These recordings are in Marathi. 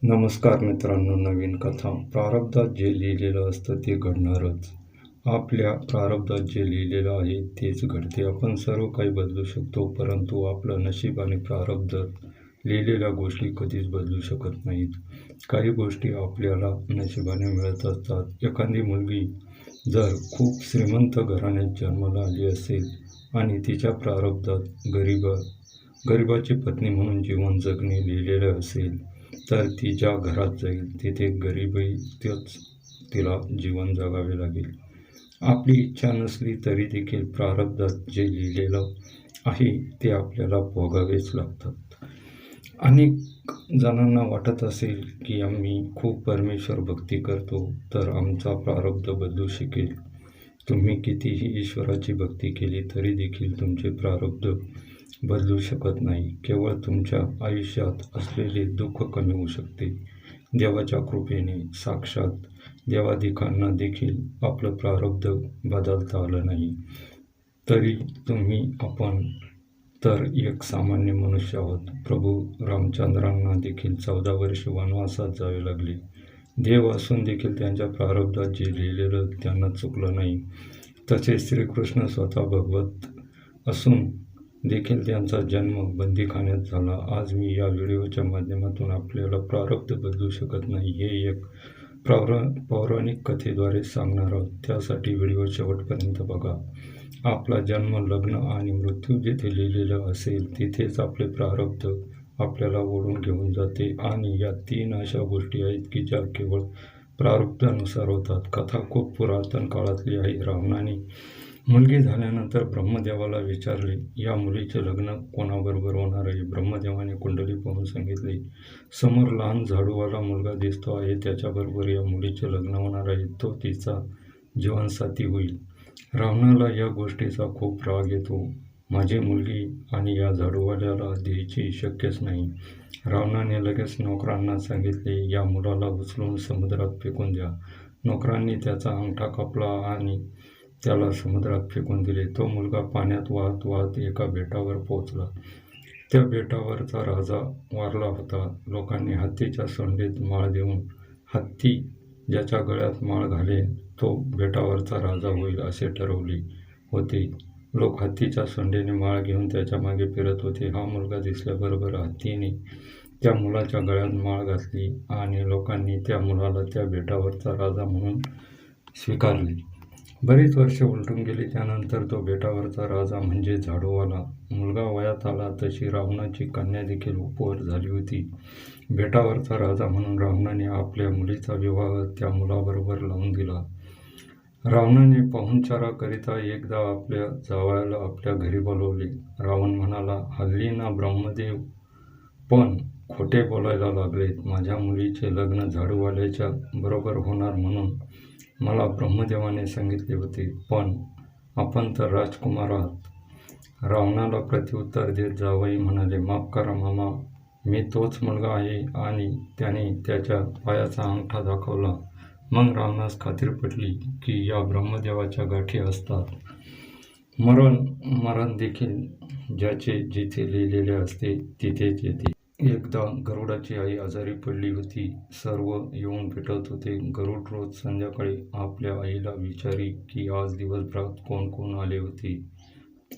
नमस्कार मित्रांनो, नवीन कथा. प्रारब्धात जे लिहिलेलं असतं ते घडणारच. आपल्या प्रारब्धात जे लिहिलेलं आहे तेच घडते. आपण सर्व काही बदलू शकतो, परंतु आपलं नशीब आणि प्रारब्धात लिहिलेल्या गोष्टी कधीच बदलू शकत नाहीत. काही गोष्टी आपल्याला नशिबाने मिळत असतात. एखादी मुलगी जर खूप श्रीमंत घराण्यात जन्माला आली असेल आणि तिच्या प्रारब्धात गरिबाची पत्नी म्हणून जीवन जगणे लिहिलेलं असेल, तर ती ज्या घरात जाईल तिथे गरिबीतच तिला जीवन जगावे लागेल. आपली इच्छा नसली तरी देखील प्रारब्धात जे लिहिलेलं आहे ते आपल्याला भोगावेच लागतात. अनेक जणांना वाटत असेल की आम्ही खूप परमेश्वर भक्ती करतो तर आमचा प्रारब्ध बदलू शकेल. तुम्ही कितीही ईश्वराची भक्ती केली तरी देखील तुमचे प्रारब्ध बदलू शकत नाही. केवळ तुमच्या आयुष्यात असलेले दुःख कमी होऊ शकते. देवाच्या कृपेने साक्षात देवाधिकांना देखील आपलं प्रारब्ध बदलता आलं नाही, तरी आपण तर एक सामान्य मनुष्य आहोत. प्रभू रामचंद्रांना देखील 14 वर्ष वनवासात जावे लागले. देव असून देखील त्यांच्या प्रारब्धात जे लिहिलेलं त्यांना चुकलं नाही. तसेच श्रीकृष्ण स्वतः भगवत असून देखील त्यांचा जन्म बंदीखान्यात झाला. आज मी या व्हिडिओच्या माध्यमातून आपल्याला प्रारब्ध बदलू शकत नाही हे एक पौराणिक कथेद्वारे सांगणार आहोत. त्यासाठी व्हिडिओ शेवटपर्यंत बघा. आपला जन्म, लग्न आणि मृत्यू जिथे लिहिलेलं असेल तिथेच आपले प्रारब्ध आपल्याला ओढून घेऊन जाते. आणि या 3 अशा गोष्टी आहेत की ज्या केवळ प्रारब्धानुसार होतात. कथा खूप पुरातन काळातली आहे. रावणाने मुलगी झाल्यानंतर ब्रह्मदेवाला विचारले, या मुलीचे लग्न कोणाबरोबर होणार आहे? ब्रह्मदेवाने कुंडली पाहून सांगितले, समोर लहान झाडूवाला मुलगा दिसतो आहे, त्याच्याबरोबर या मुलीचे लग्न होणार आहे. तो तिचा जीवनसाथी होईल. रावणाला या गोष्टीचा खूप राग येतो. माझी मुलगी आणि या झाडूवाल्याला द्यायची शक्यच नाही. रावणाने लगेच नोकरांना सांगितले, या मुलाला उचलून समुद्रात फेकून द्या. नोकरांनी त्याचा अंगठा कापला आणि त्याला समुद्रात फेकून दिले. तो मुलगा पाण्यात वाहत वाहत एका बेटावर पोहोचला. त्या बेटावरचा राजा वारला होता. लोकांनी हत्तीच्या सोंडीत माळ देऊन हत्ती ज्याच्या गळ्यात माळ घालेल तो बेटावरचा राजा होईल असे ठरवले होते. लोक हत्तीच्या सोंडीने माळ घेऊन त्याच्या मागे फिरत होते. हा मुलगा दिसल्याबरोबर हत्तीने त्या मुलाच्या गळ्यात माळ घातली आणि लोकांनी त्या मुलाला त्या बेटावरचा राजा म्हणून स्वीकारले. बरीच वर्षे उलटून गेली. त्यानंतर तो बेटावरचा राजा म्हणजे झाडूवाला मुलगा वयात आला तशी रावणाची कन्या देखील उपवर झाली होती. बेटावरचा राजा म्हणून रावणाने आपल्या मुलीचा विवाह त्या मुलाबरोबर लावून दिला. रावणाने पाहुणचाराकरिता एकदा आपल्या जावयाला आपल्या घरी बोलवले. रावण म्हणाला, हल्ली ना ब्रह्मदेव पण खोटे बोलायला लागलेत. माझ्या मुलीचे लग्न झाडूवाल्याच्या बरोबर होणार म्हणून मला ब्रह्मदेवाने सांगितले होते, पण आपण तर राजकुमार आहात. रावणाला प्रत्युत्तर देत जावई म्हणाले, माफ करा मामा, मी तोच मुलगा आहे. आणि त्याने त्याच्या पायाचा अंगठा दाखवला. मग रावणास खात्री पटली की या ब्रह्मदेवाच्या गाठी असतात. मरण देखील ज्याचे जिथे लिहिलेले असते तिथेच येते. एकदा गरुडाची आई आजारी पडली होती. सर्व येऊन भेटत होते. गरुड रोज संध्याकाळी आपल्या आईला विचारी की आज दिवसभरात कोण कोण आले होते.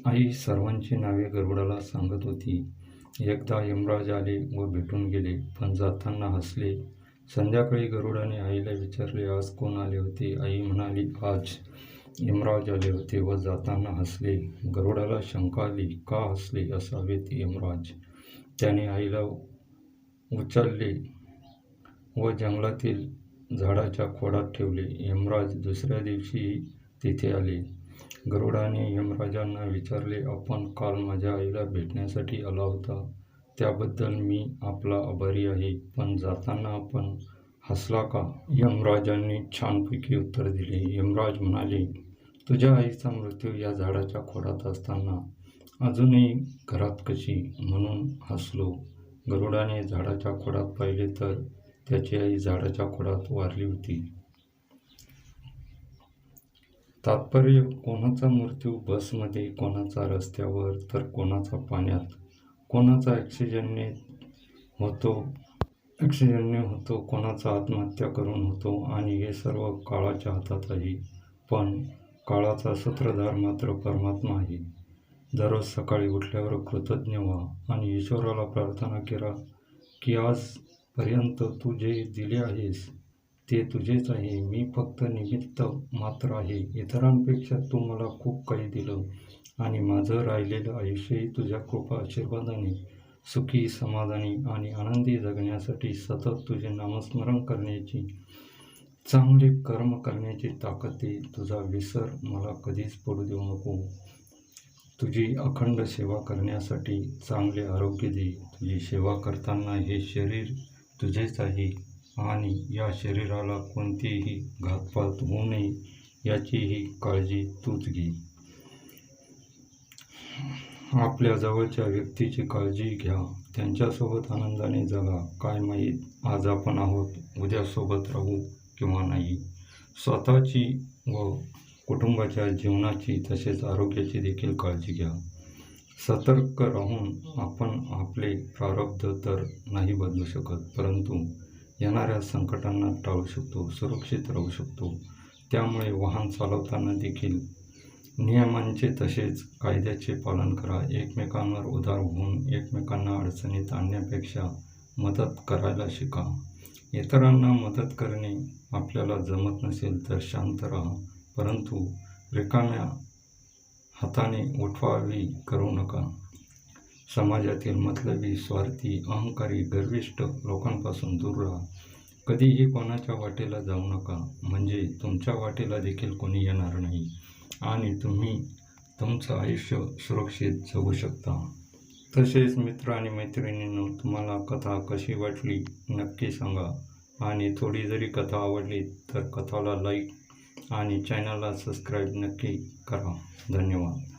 आई सर्वांची नावे गरुडाला सांगत होती. एकदा यमराज आले व भेटून गेले, पण जाताना हसले. संध्याकाळी गरुडाने आईला विचारले, आज कोण आले होते? आई म्हणाली, आज यमराज आले होते व जाताना हसले. गरुडाला शंका आली, का हसले असावेत यमराज? त्याने आईला उचलले व जंगलातील झाडाच्या खोडात ठेवले. यमराज दुसऱ्या दिवशी तिथे आले. गरुडाने यमराजांना विचारले, आपण काल माझ्या आईला भेटण्यासाठी आला होता, त्याबद्दल मी आपला आभारी आहे, पण जाताना आपण हसला का? यमराजांनी छानपैकी उत्तर दिले. यमराज म्हणाले, तुझ्या आईचा मृत्यू या झाडाच्या खोडात असताना अजूनही घरात कशी, म्हणून हसलो. गरुडाने झाडाच्या खोडात पाहिले तर त्याची आई झाडाच्या खोडात वारली होती. तात्पर्य, कोणाचा मृत्यू बसमध्ये, कोणाचा रस्त्यावर, तर कोणाचा पाण्यात, कोणाचा ॲक्सिडेंटने होतो ॲक्सिडेंटने होतो, कोणाचा आत्महत्या करून होतो आणि हे सर्व काळाच्या हातात आहे. पण काळाचा सूत्रधार मात्र परमात्मा आहे. दररोज सकाळी उठल्यावर कृतज्ञ व्हा आणि ईश्वराला प्रार्थना करा की आजपर्यंत तू जे दिले आहेस ते तुझेच आहे. मी फक्त निमित्त मात्र आहे. इतरांपेक्षा तू मला खूप काही दिलं आणि माझं राहिलेलं आयुष्यही तुझ्या कृपा आशीर्वादाने सुखी, समाधानी आणि आनंदी जगण्यासाठी सतत तुझे नामस्मरण करण्याची, चांगले कर्म करण्याची ताकद दे. तुझा विसर मला कधीच पडू देऊ नको. तुझी अखंड सेवा करण्यासाठी चांगले आरोग्य दे. तुझी सेवा करताना हे शरीर तुझेच आहे आणि या शरीराला कोणतीही घातपात होऊ नये याचीही काळजी तूच घे. आपल्या जवळच्या व्यक्तीची काळजी घ्या. त्यांच्यासोबत आनंदाने जगा. काय माहीत आज आपण आहोत, उद्या सोबत राहू किंवा नाही. स्वतःची व कुटुंबाच्या जीवनाची तसेच आरोग्याची देखील काळजी घ्या. सतर्क राहून आपण आपले प्रारब्ध तर नाही बदलू शकत, परंतु येणाऱ्या संकटांना टाळू शकतो, सुरक्षित राहू शकतो. त्यामुळे वाहन चालवताना देखील नियमांचे तसेच कायद्याचे पालन करा. एकमेकांवर उदार होऊन एकमेकांना अडचणीत आणण्यापेक्षा मदत करायला शिका. इतरांना मदत करणे आपल्याला जमत नसेल तर शांत राहा, परंतु रिकाम्या हाताने उठवावी करू नका. समाजातील मतलबी, स्वार्थी, अहंकारी, गर्विष्ठ लोकांपासून दूर राहा. कधीही कोणाच्या वाटेला जाऊ नका, म्हणजे तुमच्या वाटेला देखील कोणी येणार नाही आणि तुम्ही तुमचं आयुष्य सुरक्षित जगू शकता. तसेच मित्र आणि मैत्रिणींनो, तुम्हाला कथा कशी वाटली नक्की सांगा आणि थोडी जरी कथा आवडली तर कथाला लाईक आणि चॅनलला सबस्क्राईब नक्की करा. धन्यवाद.